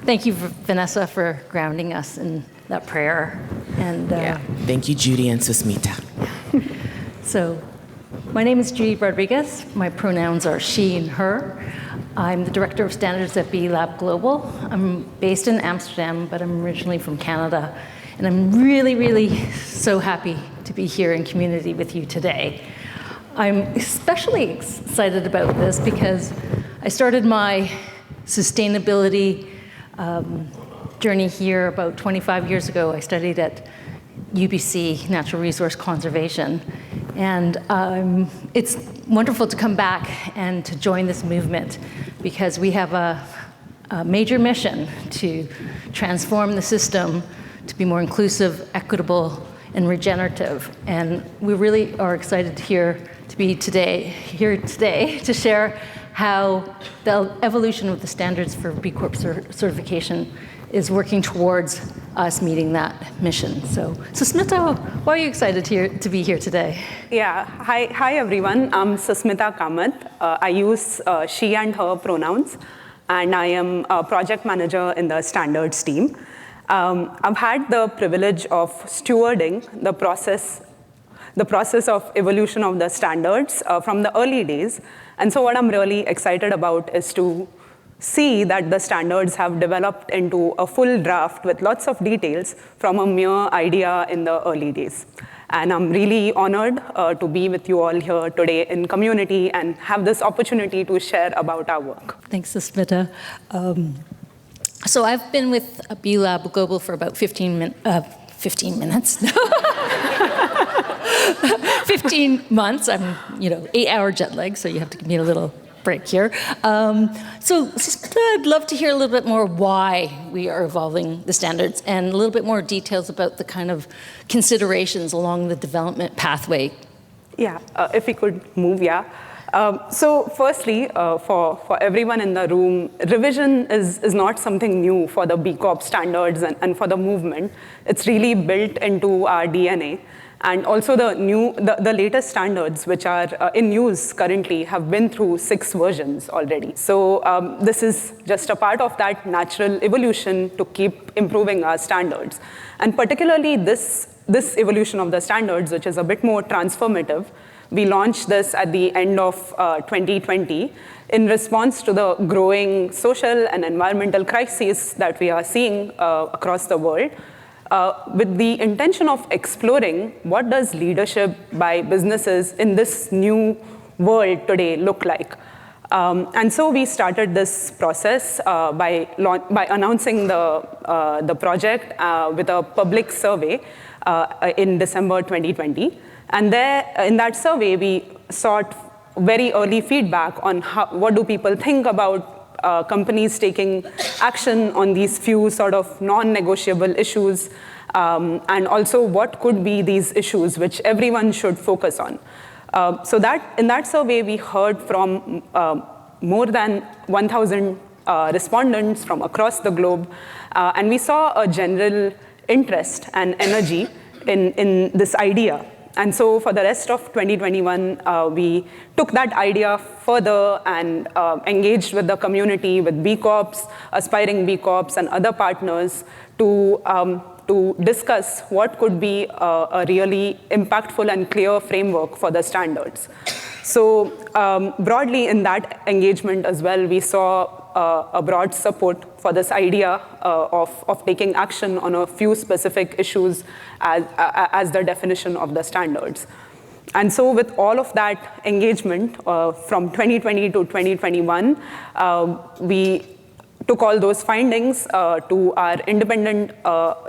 Thank you, Vanessa, for grounding us in that prayer. And Thank you, Judy and Susmita. So, my name is Judy Rodrigues. My pronouns are she and her. I'm the Director of Standards at B Lab Global. I'm based in Amsterdam, but I'm originally from Canada. And I'm really, really so happy to be here in community with you today. I'm especially excited about this because I started my sustainability journey here about 25 years ago. I studied at UBC, Natural Resource Conservation. And it's wonderful to come back and to join this movement because we have a major mission to transform the system to be more inclusive, equitable, and regenerative. And we really are excited here today to share how the evolution of the standards for B Corp certification is working towards us meeting that mission. So Susmita, why are you excited to be here today? Yeah, hi everyone. I'm Susmita Kamath. I use she and her pronouns, and I am a project manager in the standards team. I've had the privilege of stewarding the process of evolution of the standards from the early days. And so what I'm really excited about is to see that the standards have developed into a full draft with lots of details from a mere idea in the early days. And I'm really honored to be with you all here today in community and have this opportunity to share about our work. Thanks, Susmita. So I've been with B Lab Global for about 15 minutes. 15 months. I'm, 8-hour jet lag, so you have to give me a little break here. So I'd love to hear a little bit more why we are evolving the standards and a little bit more details about the kind of considerations along the development pathway. Yeah, if we could move, yeah. So firstly, for everyone in the room, revision is not something new for the B Corp standards and for the movement. It's really built into our DNA. And also the latest standards, which are in use currently, have been through 6 versions already. So this is just a part of that natural evolution to keep improving our standards. And particularly this evolution of the standards, which is a bit more transformative, we launched this at the end of 2020 in response to the growing social and environmental crises that we are seeing across the world. With the intention of exploring what does leadership by businesses in this new world today look like. And so we started this process by announcing the project with a public survey in December 2020. And there, in that survey, we sought very early feedback on what do people think about companies taking action on these few sort of non-negotiable issues, and also what could be these issues which everyone should focus on. So that in that survey, we heard from more than 1,000 respondents from across the globe, and we saw a general interest and energy in this idea. And so for the rest of 2021, we took that idea further and engaged with the community, with B Corps, aspiring B Corps, and other partners to discuss what could be a really impactful and clear framework for the standards. So broadly in that engagement as well, we saw a broad support for this idea of taking action on a few specific issues as the definition of the standards. And so with all of that engagement from 2020 to 2021, we took all those findings to our independent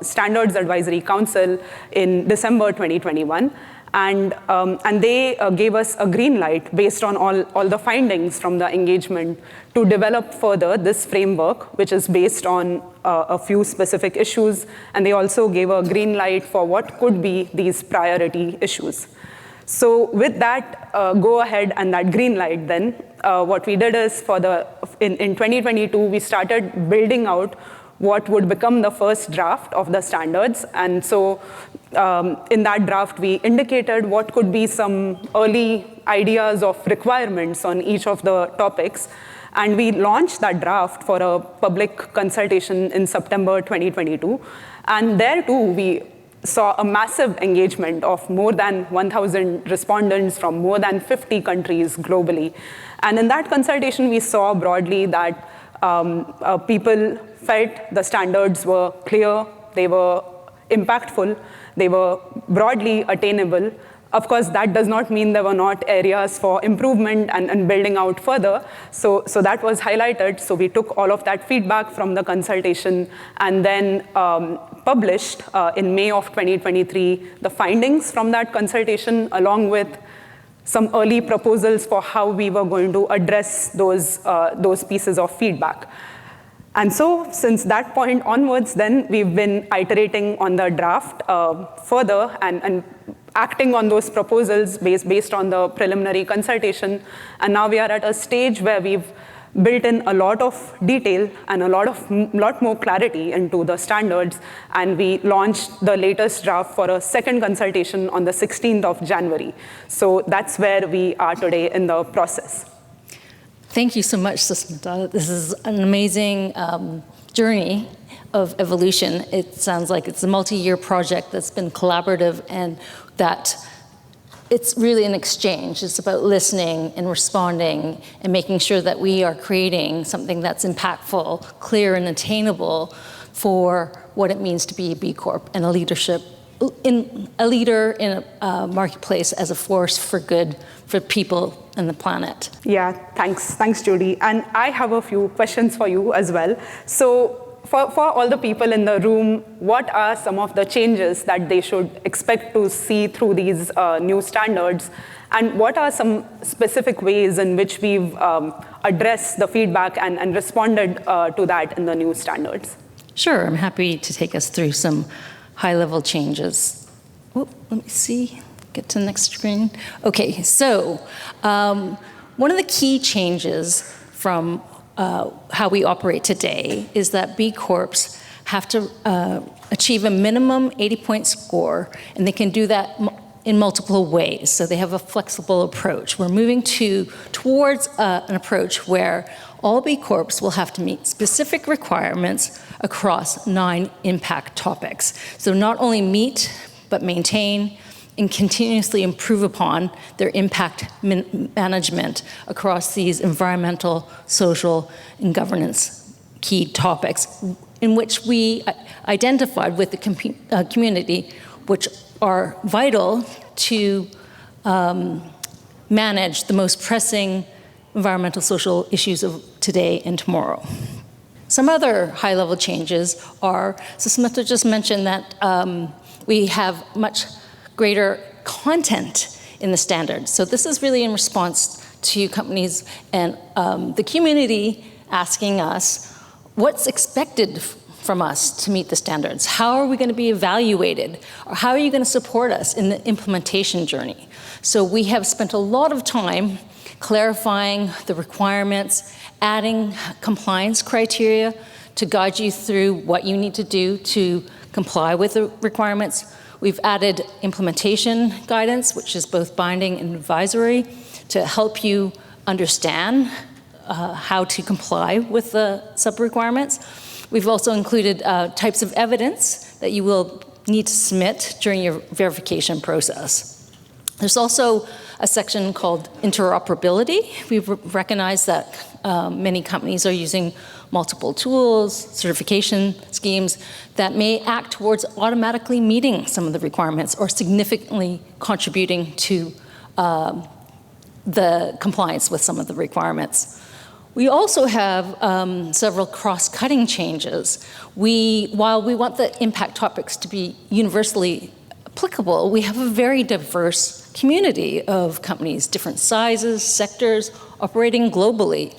Standards Advisory Council in December 2021. And they gave us a green light based on all the findings from the engagement to develop further this framework, which is based on a few specific issues. And they also gave a green light for what could be these priority issues. So with that go ahead and that green light then, what we did is in 2022, we started building out what would become the first draft of the standards. And so in that draft, we indicated what could be some early ideas of requirements on each of the topics. And we launched that draft for a public consultation in September 2022. And there too, we saw a massive engagement of more than 1,000 respondents from more than 50 countries globally. And in that consultation, we saw broadly that people felt the standards were clear, they were impactful, they were broadly attainable. Of course, that does not mean there were not areas for improvement and building out further. So that was highlighted. So we took all of that feedback from the consultation and then published in May of 2023 the findings from that consultation, along with some early proposals for how we were going to address those pieces of feedback. And so since that point onwards, then we've been iterating on the draft further and acting on those proposals based on the preliminary consultation. And now we are at a stage where we've built in a lot of detail and a lot more clarity into the standards. And we launched the latest draft for a second consultation on the 16th of January. So that's where we are today in the process. Thank you so much, Susmita. This is an amazing journey of evolution. It sounds like it's a multi-year project that's been collaborative and that it's really an exchange. It's about listening and responding and making sure that we are creating something that's impactful, clear, and attainable for what it means to be a B Corp and a leader in a marketplace as a force for good for people and the planet. Yeah, thanks, Judy. And I have a few questions for you as well. So for all the people in the room, what are some of the changes that they should expect to see through these new standards? And what are some specific ways in which we've addressed the feedback and responded to that in the new standards? Sure, I'm happy to take us through some high-level changes. Oh, let me see, get to the next screen. Okay, so one of the key changes from how we operate today is that B Corps have to achieve a minimum 80-point score, and they can do that in multiple ways. So they have a flexible approach. We're moving towards an approach where all B Corps will have to meet specific requirements across 9 impact topics. So not only meet, but maintain and continuously improve upon their impact management across these environmental, social, and governance key topics in which we identified with the community, which are vital to manage the most pressing environmental, social issues of today and tomorrow. Some other high-level changes are, Susmita just mentioned that we have much greater content in the standards. So this is really in response to companies and the community asking us, what's expected from us to meet the standards? How are we going to be evaluated? Or how are you going to support us in the implementation journey? So we have spent a lot of time clarifying the requirements, adding compliance criteria to guide you through what you need to do to comply with the requirements. We've added implementation guidance, which is both binding and advisory, to help you understand how to comply with the sub-requirements. We've also included types of evidence that you will need to submit during your verification process. There's also a section called interoperability. We've recognized that many companies are using multiple tools, certification schemes that may act towards automatically meeting some of the requirements or significantly contributing to the compliance with some of the requirements. We also have several cross-cutting changes. While we want the impact topics to be universally applicable, we have a very diverse community of companies, different sizes, sectors, operating globally.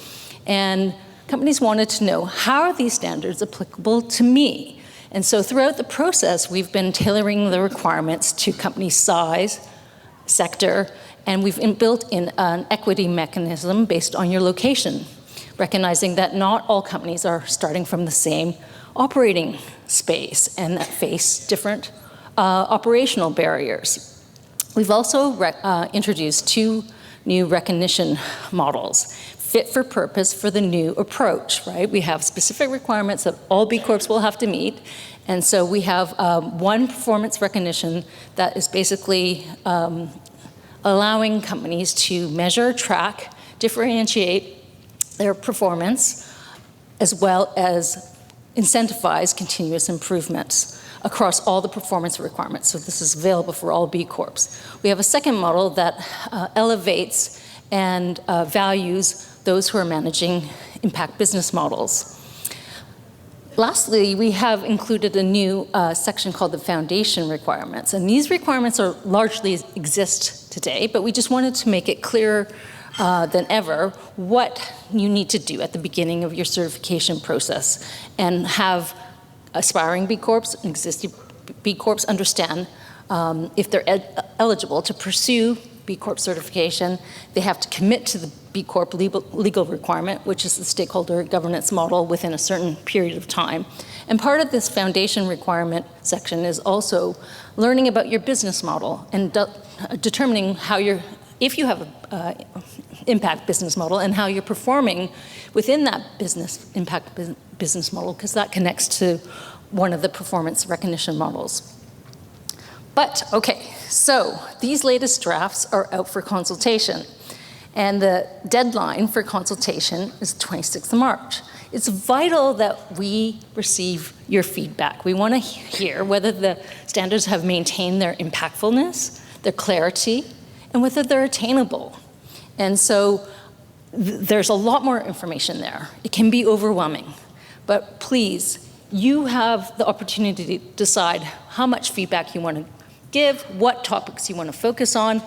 And companies wanted to know, how are these standards applicable to me? And so throughout the process, we've been tailoring the requirements to company size, sector, and we've built in an equity mechanism based on your location, recognizing that not all companies are starting from the same operating space and that face different operational barriers. We've also introduced 2 new recognition models, fit for purpose for the new approach, right? We have specific requirements that all B Corps will have to meet, and so we have one performance recognition that is basically allowing companies to measure, track, differentiate their performance, as well as incentivize continuous improvements across all the performance requirements. So this is available for all B Corps. We have a second model that elevates and values those who are managing impact business models. Lastly, we have included a new section called the foundation requirements. And these requirements are largely exist today, but we just wanted to make it clearer than ever what you need to do at the beginning of your certification process and have aspiring B Corps and existing B Corps understand if they're eligible to pursue B Corp certification. They have to commit to the B Corp legal requirement, which is the stakeholder governance model within a certain period of time. And part of this foundation requirement section is also learning about your business model and determining how if you have an impact business model and how you're performing within that impact business model, because that connects to one of the performance recognition models. But, okay, so these latest drafts are out for consultation. And the deadline for consultation is 26th of March. It's vital that we receive your feedback. We want to hear whether the standards have maintained their impactfulness, their clarity, and whether they're attainable. And so there's a lot more information there. It can be overwhelming. But please, you have the opportunity to decide how much feedback you want to give, what topics you want to focus on.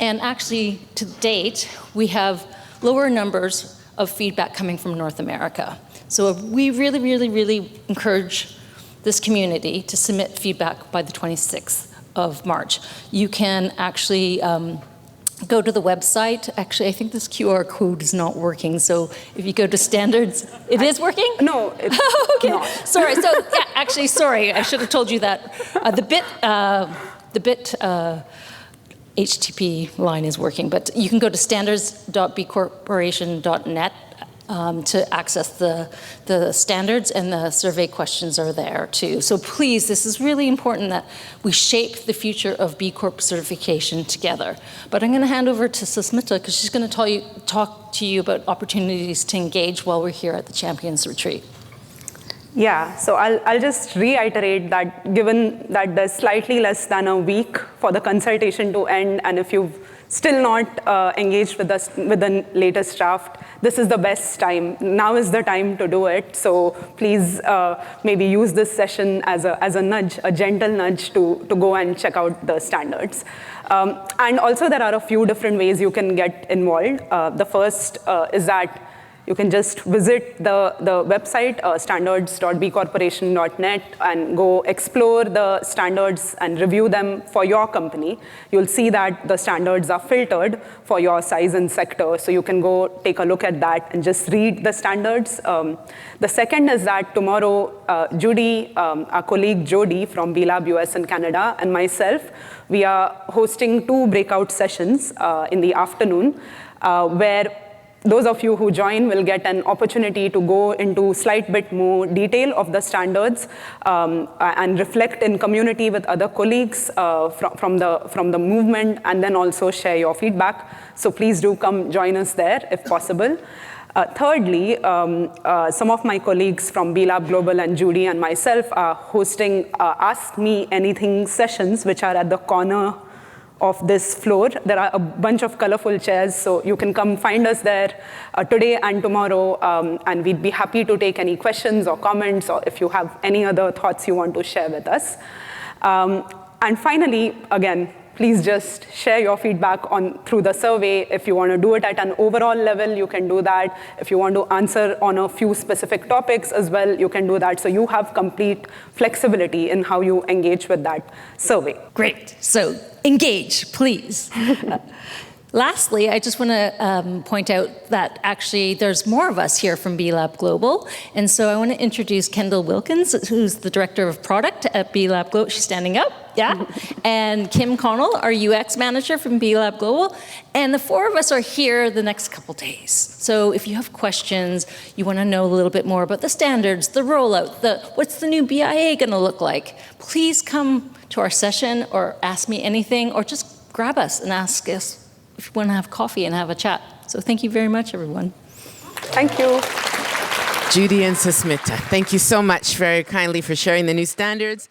And actually, to date, we have lower numbers of feedback coming from North America. So we really, really, really encourage this community to submit feedback by the 26th of March. You can actually go to the website. Actually, I think this QR code is not working. So if you go to standards, it is working? No, it's okay. not. Sorry. So yeah, actually, sorry. I should have told you that. The bit HTTP line is working, but you can go to standards.bcorporation.net to access the standards, and the survey questions are there too. So please, this is really important that we shape the future of B Corp certification together. But I'm going to hand over to Susmita because she's going to talk to you about opportunities to engage while we're here at the Champions Retreat. Yeah, so I'll just reiterate that given that there's slightly less than a week for the consultation to end, and if you've still not engaged with us with the latest draft, this is the best time. Now is the time to do it. So please maybe use this session as a nudge, a gentle nudge to go and check out the standards. And also there are a few different ways you can get involved. The first is that you can just visit the website, standards.bcorporation.net, and go explore the standards and review them for your company. You'll see that the standards are filtered for your size and sector, so you can go take a look at that and just read the standards. The second is that tomorrow, Judy, our colleague Judy from B Lab US and Canada, and myself, we are hosting 2 breakout sessions in the afternoon where those of you who join will get an opportunity to go into slight bit more detail of the standards and reflect in community with other colleagues from the movement, and then also share your feedback. So please do come join us there if possible. Thirdly, some of my colleagues from B Lab Global and Judy and myself are hosting Ask Me Anything sessions, which are at the corner of this floor. There are a bunch of colorful chairs, so you can come find us there today and tomorrow, and we'd be happy to take any questions or comments, or if you have any other thoughts you want to share with us. And finally, again, please just share your feedback through the survey. If you want to do it at an overall level, you can do that. If you want to answer on a few specific topics as well, you can do that. So you have complete flexibility in how you engage with that survey. Great. So engage, please. Lastly, I just want to point out that actually there's more of us here from B Lab Global. And so I want to introduce Kendall Wilkins, who's the Director of Product at B Lab Global. She's standing up, yeah. And Kim Connell, our UX Manager from B Lab Global. And the four of us are here the next couple days. So if you have questions, you want to know a little bit more about the standards, the rollout, what's the new BIA going to look like, please come to our session or ask me anything, or just grab us and ask us if you want to have coffee and have a chat. So thank you very much, everyone. Thank you. Judy and Susmita, thank you so much very kindly for sharing the new standards.